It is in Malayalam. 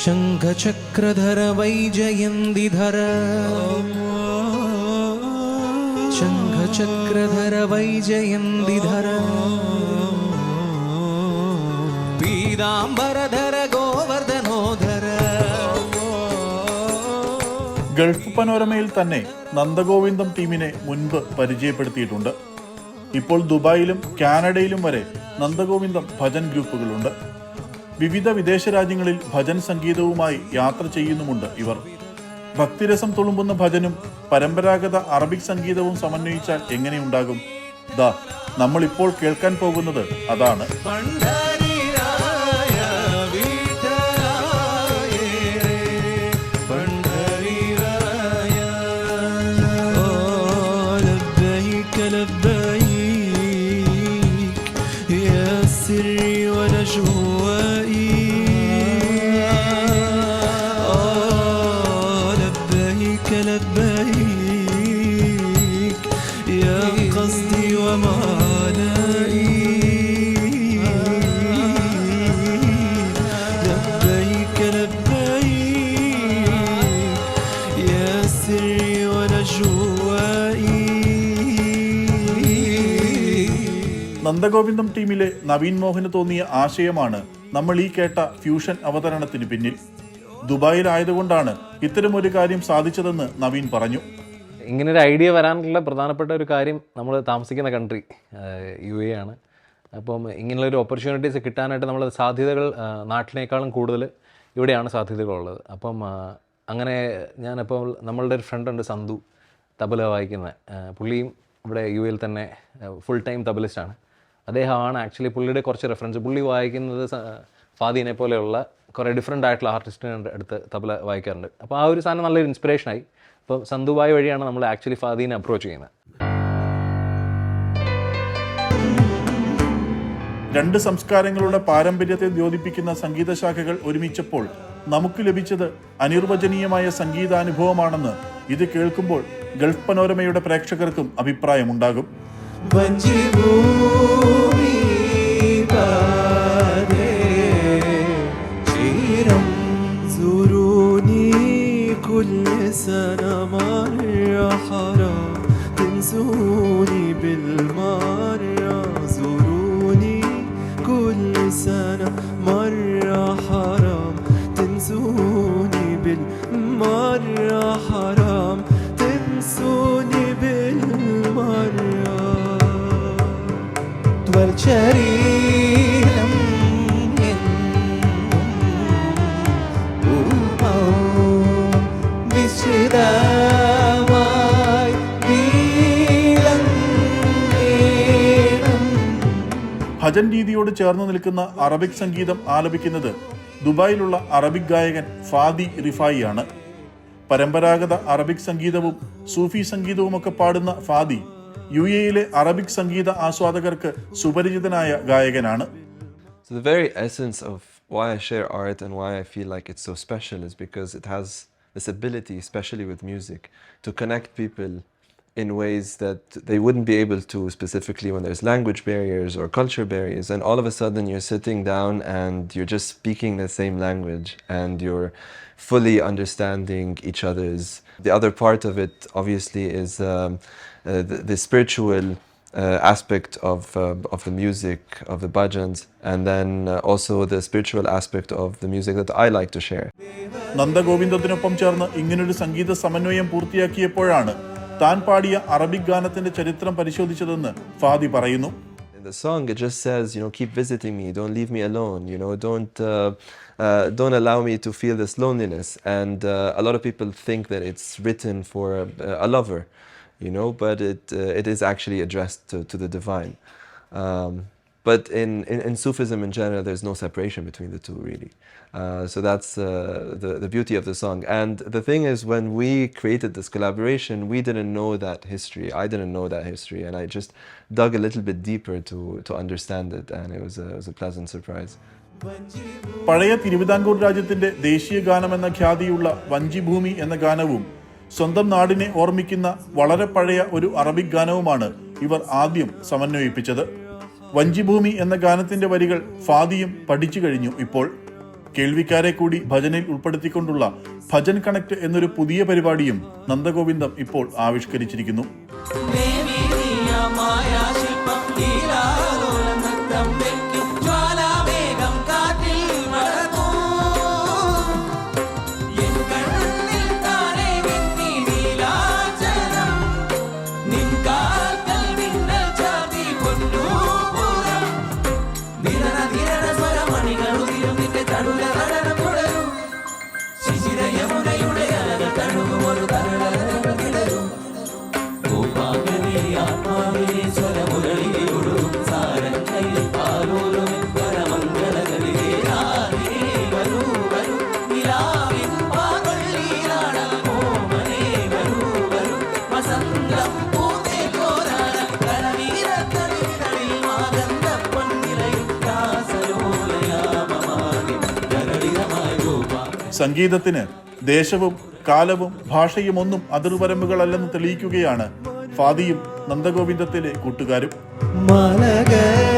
ശംഖചക്രധര വൈജയന്തിധര ശംഖചക്രധര വൈജയന്തിധര പീതാംബരധര ഗോവർദ്ധനോധര. ഗൾഫ് പനോരമയിൽ തന്നെ നന്ദഗോവിന്ദം ടീമിനെ മുൻപ് പരിചയപ്പെടുത്തിയിട്ടുണ്ട്. ഇപ്പോൾ ദുബായിലും കാനഡയിലും വരെ നന്ദഗോവിന്ദം ഭജൻ ഗ്രൂപ്പുകളുണ്ട്. വിവിധ വിദേശ രാജ്യങ്ങളിൽ ഭജൻ സംഗീതവുമായി യാത്ര ചെയ്യുന്നുമുണ്ട് ഇവർ. ഭക്തിരസം തുളുമ്പുന്ന ഭജനും പരമ്പരാഗത അറബിക് സംഗീതവും സമന്വയിച്ചാൽ എങ്ങനെയുണ്ടാകും? ദാ നമ്മൾ ഇപ്പോൾ കേൾക്കാൻ പോകുന്നത് അതാണ്. നന്ദഗോവിന്ദം ടീമിലെ നവീൻ മോഹന് തോന്നിയ ആശയമാണ് നമ്മൾ ഈ കേട്ട ഫ്യൂഷൻ അവതരണത്തിന് പിന്നിൽ. ദുബായിലായതുകൊണ്ടാണ് ഇത്തരമൊരു കാര്യം സാധിച്ചതെന്ന് നവീൻ പറഞ്ഞു. ഇങ്ങനൊരു ഐഡിയ വരാനുള്ള പ്രധാനപ്പെട്ട ഒരു കാര്യം, നമ്മൾ താമസിക്കുന്ന കൺട്രി UAE ആണ്. അപ്പം ഇങ്ങനെയുള്ളൊരു ഓപ്പർച്യൂണിറ്റീസ് കിട്ടാനായിട്ട് നമ്മൾ സാധ്യതകൾ നാട്ടിനേക്കാളും കൂടുതൽ ഇവിടെയാണ് സാധ്യതകളുള്ളത്. അപ്പം അങ്ങനെ ഞാനിപ്പോൾ നമ്മളുടെ ഒരു ഫ്രണ്ടുണ്ട് സന്തു, തബല വായിക്കുന്ന പുള്ളിയും ഇവിടെ UAE തന്നെ ഫുൾ ടൈം തബലിസ്റ്റാണ്. അദ്ദേഹമാണ് ആക്ച്വലി പുള്ളിയുടെ കുറച്ച് റെഫറൻസ്. പുള്ളി വായിക്കുന്നത് ഫാദീനെ പോലെയുള്ള കുറേ ഡിഫറെൻ്റ് ആയിട്ടുള്ള ആർട്ടിസ്റ്റിൻ്റെ അടുത്ത് തബല വായിക്കാറുണ്ട്. അപ്പോൾ ആ ഒരു സാധനം നല്ലൊരു ഇൻസ്പിറേഷനായി. അപ്പോൾ സന്തുബായ് വഴിയാണ് നമ്മൾ ആക്ച്വലി ഫാദീനെ അപ്രോച്ച് ചെയ്യുന്നത്. രണ്ട് സംസ്കാരങ്ങളുടെ പാരമ്പര്യത്തെ ദ്യോതിപ്പിക്കുന്ന സംഗീതശാഖകൾ ഒരുമിച്ചപ്പോൾ നമുക്ക് ലഭിച്ചത് അനിർവചനീയമായ സംഗീതാനുഭവമാണെന്ന് ഇത് കേൾക്കുമ്പോൾ ഗൾഫ് പനോരമയുടെ പ്രേക്ഷകർക്കും അഭിപ്രായമുണ്ടാകും. ശരീരം വിശ്രിതമായി ഭജൻ രീതിയോട് ചേർന്ന് നിൽക്കുന്ന അറബിക് സംഗീതം ആലപിക്കുന്നത് ദുബായിലുള്ള അറബിക് ഗായകൻ ഫാദി റിഫായി ആണ്. പരമ്പരാഗത അറബിക് സംഗീതവും സൂഫി സംഗീതവുമൊക്കെ പാടുന്ന ഫാദി UAE അറബിക് സംഗീത ആസ്വാദകർക്ക് സുപരിചിതനായ ഗായകനാണ്. So the very essence of why I share art and why I feel like it's so special is because it has this ability, especially with music, to connect people in ways that they wouldn't be able to specifically when there's language barriers or culture barriers, and all of a sudden you're sitting down and you're just speaking the same language and you're fully understanding each other's. The other part of it obviously is the spiritual aspect of the music, of the bhajans, and then also the spiritual aspect of the music that I like to share. നന്ദഗോവിന്ദത്തിനൊപ്പം ചേർന്ന് ഇങ്ങനൊരു സംഗീത സമന്വയം പൂർത്തിയാക്കിയപ്പോഴാണ് താൻ പാടിയ അറബിക് ഗാനത്തിന്റെ ചരിത്രം പരിശോധിച്ചതെന്ന് ഫാദി പറയുന്നു. In the song it just says, keep visiting me, don't leave me alone, don't allow me to feel this loneliness. And a lot of people think that it's written for a lover, but it is actually addressed to the divine. But in Sufism in general, there's no separation between the two, really. So that's the beauty of the song. And the thing is, when we created this collaboration, we didn't know that history. I didn't know that history, and I just dug a little bit deeper to understand it, and it was a pleasant surprise. പഴയ തിരുവിതാംകൂർ രാജ്യത്തിന്റെ ദേശീയ ഗാനമെന്ന ഖ്യാതിയുള്ള വഞ്ചിഭൂമി എന്ന ഗാനവും സ്വന്തം നാടിനെ ഓർമ്മിക്കുന്ന വളരെ പഴയ ഒരു അറബിക് ഗാനവുമാണ് ഇവർ ആദ്യം സമന്വയിപ്പിച്ചത്. വഞ്ചിഭൂമി എന്ന ഗാനത്തിന്റെ വരികൾ ഫാദിയും പഠിച്ചു കഴിഞ്ഞു ഇപ്പോൾ. കേൾവിക്കാരെ കൂടി ഭജനിൽ ഉൾപ്പെടുത്തിക്കൊണ്ടുള്ള ഭജൻ കണക്ട് എന്നൊരു പുതിയ പരിപാടിയും നന്ദഗോവിന്ദം ഇപ്പോൾ ആവിഷ്കരിച്ചിരിക്കുന്നു. സംഗീതത്തിന് ദേശവും കാലവും ഭാഷയും ഒന്നും അതിർവരമ്പുകളല്ലെന്ന് തെളിയിക്കുകയാണ് ഫാദിയും നന്ദഗോവിന്ദത്തിലെ കൂട്ടുകാരും. മലകൾ